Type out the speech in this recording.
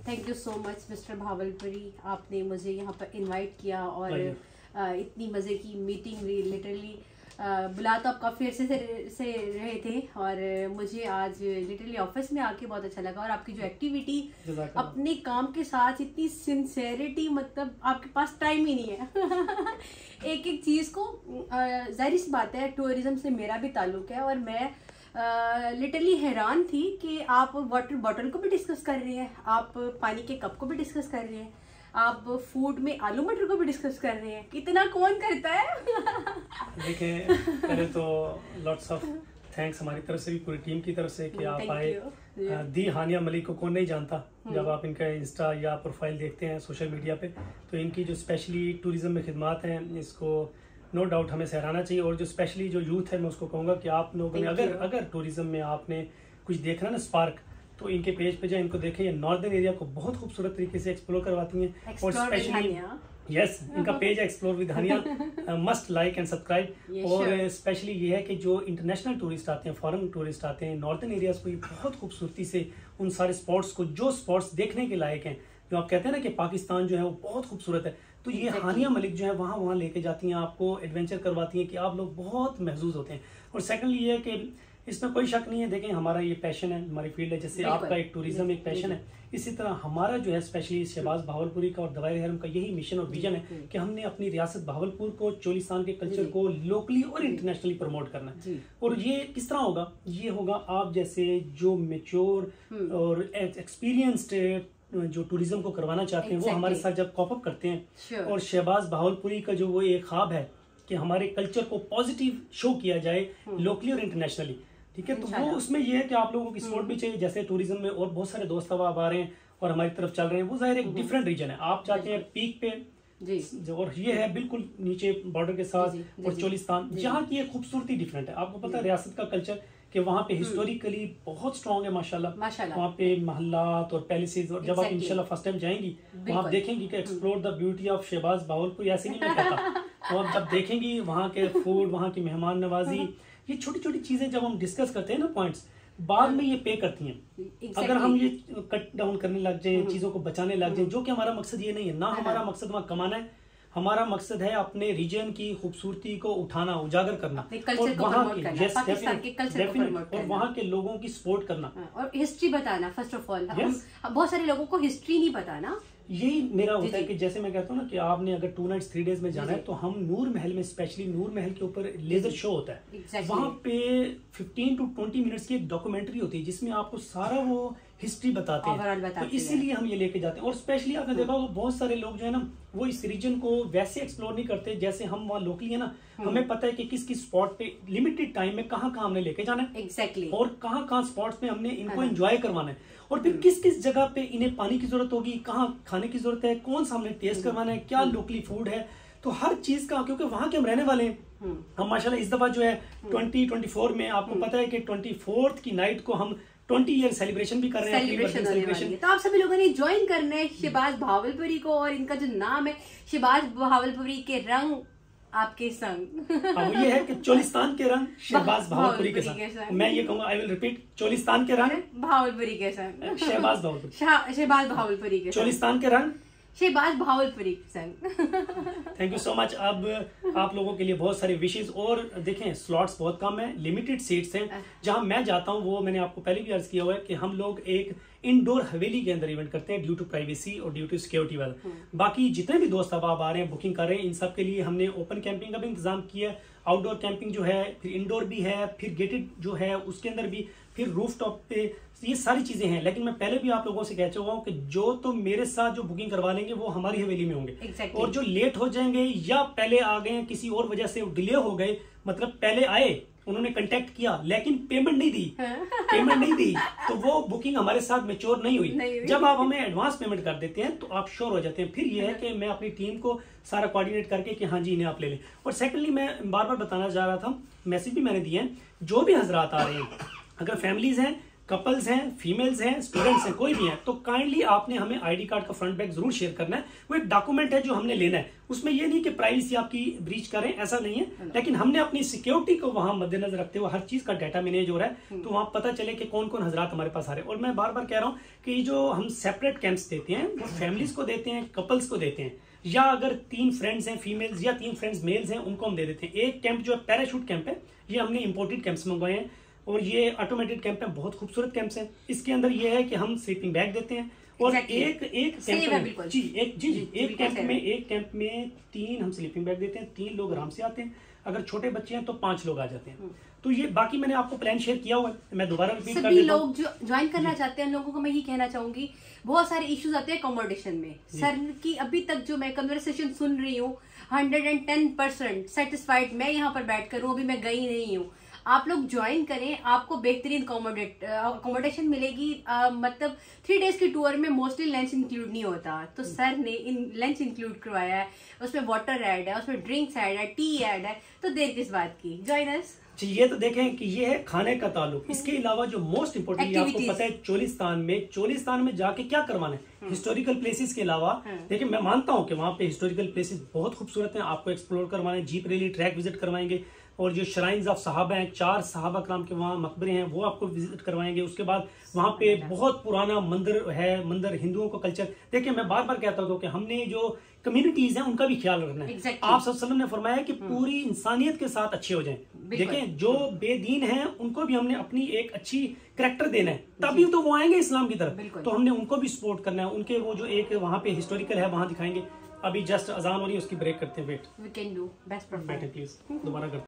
Thank you so much mister Bhawalpuri, आपने मुझे यहाँ पर इनवाइट किया और इतनी मज़े की मीटिंग लिटरली बुला तो आप काफ़ी अर्से से रहे थे और मुझे आज लिटरली ऑफिस में आके बहुत अच्छा लगा। और आपकी जो एक्टिविटी अपने काम के साथ इतनी सिंसेरिटी, मतलब आपके पास टाइम ही नहीं है एक एक चीज़ को, जाहिर सी बात है टूरिज्म से मेरा भी ताल्लुक़ है और मैं लिटरली हैरान थी कि आप वाटर बॉटल को भी डिस्कस कर रहे हैं, आप पानी के कप को भी डिस्कस कर रहे हैं, आप फूड में आलू मटर को भी डिस्कस कर रहे हैं। इतना कौन करता है देखें, पहले तो लॉट्स ऑफ थैंक्स हमारी तरफ से भी, पूरी टीम की तरफ से कि आप आए। दी हानिया मलिक को कौन नहीं जानता, जब आप इनका इंस्टा या प्रोफाइल देखते हैं सोशल मीडिया पे, तो इनकी जो स्पेशली टूरिज्म में खिदमात हैं इसको नो डाउट हमें सराहना चाहिए। और जो स्पेशली जो यूथ है मैं उसको कहूँगा कि आप लोगों ने अगर टूरिज्म में आपने कुछ देखना ना स्पार्क, तो इनके पेज पे जाए, इनको देखें। ये नॉर्दर्न एरिया को बहुत खूबसूरत तरीके से एक्सप्लोर करवाती हैं और स्पेशली इनका पेज है explore with Hania, must like and subscribe. और स्पेशली ये है कि जो इंटरनेशनल टूरिस्ट आते हैं, फॉरेन टूरिस्ट आते हैं नॉर्दर्न एरियाज को, ये बहुत खूबसूरती से उन सारे स्पॉट्स को, जो स्पॉट्स देखने के लायक हैं, जो आप कहते हैं ना कि पाकिस्तान जो है वो बहुत खूबसूरत है, तो ये हानिया मलिक जो है वहाँ लेके जाती हैं, आपको एडवेंचर करवाती हैं कि आप लोग बहुत महसूस होते हैं। और सेकंडली ये है कि इसमें कोई शक नहीं है, देखें हमारा ये पैशन है, हमारी फील्ड है, जैसे आपका एक टूरिज्म एक पैशन है, इसी तरह हमारा जो है स्पेशली शहबाज भावलपुरी का और दवाई हरम का यही मिशन और विजन है कि हमने अपनी रियासत भावलपुर को, चोलिस्तान के कल्चर को लोकली और इंटरनेशनली प्रमोट करना है। और ये किस तरह होगा? ये होगा आप जैसे जो मेच्योर और एक्सपीरियंस्ड जो टूरिज्म को करवाना चाहते हैं वो हमारे साथ जब कॉपअप करते हैं। और शहबाज भावलपुरी का जो वो एक ख्वाब है कि हमारे कल्चर को पॉजिटिव शो किया जाए लोकली और इंटरनेशनली, ठीक है, तो वो उसमें ये है कि आप लोगों की सपोर्ट भी चाहिए। जैसे टूरिज्म में और बहुत सारे दोस्त अब आ रहे हैं और हमारी तरफ चल रहे हैं, वो जाहिर एक डिफरेंट रीजन है। आप चाहते हैं पीक पे जी, और ये है बिल्कुल नीचे बॉर्डर के साथ, और चोलिस्तान जहाँ की खूबसूरती डिफरेंट है। आपको पता है रियासत का कल्चर कि वहाँ पे हिस्टोरिकली बहुत स्ट्रॉन्ग है माशाल्लाह। वहाँ पे महल्लात और पैलेसेस, और जब आप इंशाल्लाह फर्स्ट टाइम जाएंगी वहाँ आप देखेंगी कि explore the beauty of Shahbaz Bahawalpur, ऐसे नहीं मैं कहता, तो आप जब देखेंगी वहाँ के फूड, वहाँ की मेहमान नवाजी, ये छोटी छोटी चीजें जब हम डिस्कस करते हैं ना पॉइंट्स, बाद में ये पे करती हैं। अगर हम ये कट डाउन करने लग जाए, चीजों को बचाने लग जाए, जो कि हमारा मकसद ये नहीं है ना, हमारा मकसद वहाँ कमाना है, हमारा मकसद है अपने रीजन की खूबसूरती को उठाना, उजागर करना, और वहाँ के वहाँ के लोगों की सपोर्ट करना और हिस्ट्री बताना। फर्स्ट ऑफ ऑल बहुत सारे लोगों को हिस्ट्री नहीं पता ना, यही मेरा होता है कि जैसे मैं कहता हूँ ना कि आपने अगर 2 nights 3 days में जाना है, तो हम नूर महल में, स्पेशली नूर महल के ऊपर लेजर शो होता है। वहाँ पे 15 to 20 मिनट्स की एक डॉक्यूमेंट्री होती है जिसमें आपको सारा वो हिस्ट्री बताते हैं, तो इसीलिए हम ये लेके जाते हैं। और स्पेशली आपने देखा होगा बहुत सारे लोग जो है ना वो इस रीजन को वैसे एक्सप्लोर नहीं करते जैसे हम वहाँ लोकली है ना, हमें पता है कि किस किस स्पॉट पे लिमिटेड टाइम में कहाँ हमने लेके जाना है, और कहाँ स्पॉट्स पे हमने इनको एंजॉय करवाना है, और फिर किस किस जगह पे इन्हें पानी की जरूरत होगी, कहाँ खाने की जरूरत है, कौन सा हमने टेस्ट करवाना है, क्या लोकली फूड है, तो हर चीज का, क्योंकि वहां के हम रहने वाले हैं। हम माशाल्लाह इस दफा जो है 2024 में आपको पता है कि 24th की नाइट को हम 20 ईयर सेलिब्रेशन भी कर रहे हैं, सेलिब्रेशन। तो आप सभी लोगों ने ज्वाइन करना है शहबाज भावलपुरी को, और इनका जो नाम है शहबाज भावलपुरी के रंग आपके संग। अब ये है कि चोलिस्तान के रंग शहबाज भावलपुरी के संग। मैं ये कहूंगा, आई विल रिपीट, चोलिस्तान के रंग भावलपुरी के संग, शहबाज भावलपुरी, शहबाज भावलपुरी के, चोलिस्तान के रंग शहबाज भावलपुरी के संग। Thank you so much. अब आप लोगों के लिए बहुत सारे विशेष, और देखें स्लॉट्स बहुत कम है, लिमिटेड सीट्स हैं। जहां मैं जाता हूं वो मैंने आपको पहले भी अर्ज किया हुआ है कि हम लोग एक इंडोर हवेली के अंदर इवेंट करते हैं ड्यू टू प्राइवेसी और ड्यू टू सिक्योरिटी वाला। बाकी जितने भी दोस्त अब आ रहे हैं, बुकिंग कर रहे हैं, इन सब के लिए हमने ओपन कैंपिंग का भी इंतजाम किया है, आउटडोर कैंपिंग जो है, फिर इंडोर भी है, फिर गेटेड जो है उसके अंदर भी, फिर रूफ टॉप पे, ये सारी चीजें हैं। लेकिन मैं पहले भी आप लोगों से कह चुका हूँ कि जो तो मेरे साथ जो बुकिंग करवा लेंगे वो हमारी हवेली में होंगे, और जो लेट हो जाएंगे या पहले आ गए किसी और वजह से डिले हो गए, मतलब पहले आए, उन्होंने कांटेक्ट किया लेकिन पेमेंट नहीं दी, तो वो बुकिंग हमारे साथ मैच्योर नहीं हुई। जब आप हमें एडवांस पेमेंट कर देते हैं तो आप श्योर हो जाते हैं। फिर ये है कि मैं अपनी टीम को सारा कोऑर्डिनेट करके कि हाँ जी इन्हें आप ले लें। और सेकेंडली मैं बार बार बताना चाह रहा था, मैसेज भी मैंने दिए हैं, जो भी हजरात आ रहे हैं, अगर फैमिलीज हैं कपल्स हैं, फीमेल्स हैं, स्टूडेंट्स हैं, कोई भी हैं, तो काइंडली आपने हमें आईडी कार्ड का फ्रंट बैक जरूर शेयर करना है। वो एक डॉक्यूमेंट है जो हमने लेना है, उसमें ये नहीं कि प्राइवेसी आपकी ब्रीच करें, ऐसा नहीं है, लेकिन हमने अपनी सिक्योरिटी को वहां मद्देनजर रखते हुए हर चीज का डाटा मैनेज हो रहा है, तो वहां पता चले कि कौन कौन हजरात हमारे पास आ रहे हैं। और मैं बार बार कह रहा हूँ कि जो हम सेपरेट कैंप्स देते हैं वो फैमिलीज को देते हैं, कपल्स को देते हैं, या अगर 3 फ्रेंड्स हैं फीमेल्स या 3 फ्रेंड्स मेल्स हैं उनको हम दे देते हैं। एक कैंप जो है पैराशूट कैंप है, ये हमने इंपोर्टेड कैंप्स मंगवाए हैं और ये ऑटोमेटेड कैंप है, बहुत खूबसूरत कैंप्स हैं। इसके अंदर ये है कि हम स्लीपिंग बैग देते हैं और एक कैंप में 3 हम स्लीपिंग बैग देते हैं, 3 लोग आराम से आते हैं। अगर छोटे बच्चे हैं तो 5 लोग आ जाते हैं। तो ये बाकी मैंने आपको प्लान शेयर किया हुआ है, मैं दोबारा रिपीट कर देता हूं। सभी लोग जो ज्वाइन करना चाहते हैं उन लोगों को मैं ये कहना चाहूंगी, बहुत सारे इश्यूज आते हैं अकोमोडेशन में। सर की अभी तक जो मैं कन्वर्सेशन सुन रही हूँ 110% सेटिस्फाइड मैं यहाँ पर बैठ कर हूँ, अभी मैं गई नहीं हूँ। आप लोग ज्वाइन करें, आपको बेहतरीन अकोमोडेशन मिलेगी। मतलब 3 डेज की टूर में मोस्टली लंच इंक्लूड नहीं होता, तो सर ने लंच इंक्लूड करवाया है, उसमें वाटर ऐड है, उसमें ड्रिंक्स ऐड है, टी ऐड है, तो देर किस बात की, ज्वाइन अस। ये तो देखें कि ये है खाने का ताल्लुक। इसके अलावा जो मोस्ट इम्पोर्टेंट आपको पता है चोलिस्तान में जाके क्या करवाना है, हिस्टोरिकल प्लेसेस के अलावा। देखिए मैं मानता हूँ कि वहाँ पे हिस्टोरिकल प्लेसेस बहुत खूबसूरत हैं, आपको एक्सप्लोर करवाने, जीप रैली ट्रैक विजिट करवाएंगे, और जो श्राइन्स ऑफ सहाबा हैं, 4 सहाबा कराम के वहाँ मकबरे हैं, वो आपको विजिट करवाएंगे। उसके बाद वहाँ पे बहुत पुराना मंदिर है, मंदिर हिंदुओं का कल्चर। देखिए मैं बार बार कहता हूँ कि हमने जो कम्युनिटीज हैं उनका भी ख्याल रखना है। आप सल्लल्लाहु ने फरमाया कि पूरी इंसानियत के साथ अच्छे हो जाएं। देखें जो बेदीन हैं उनको भी हमने अपनी एक अच्छी कैरेक्टर देना है, तभी तो वो आएंगे इस्लाम की तरफ। तो हमने उनको भी सपोर्ट करना है। उनके वो जो एक वहाँ पे हिस्टोरिकल है वहाँ दिखाएंगे। अभी जस्ट अजान हो रही है, उसकी ब्रेक करते हैं। Wait we can do best perform. Please दोबारा करते हैं।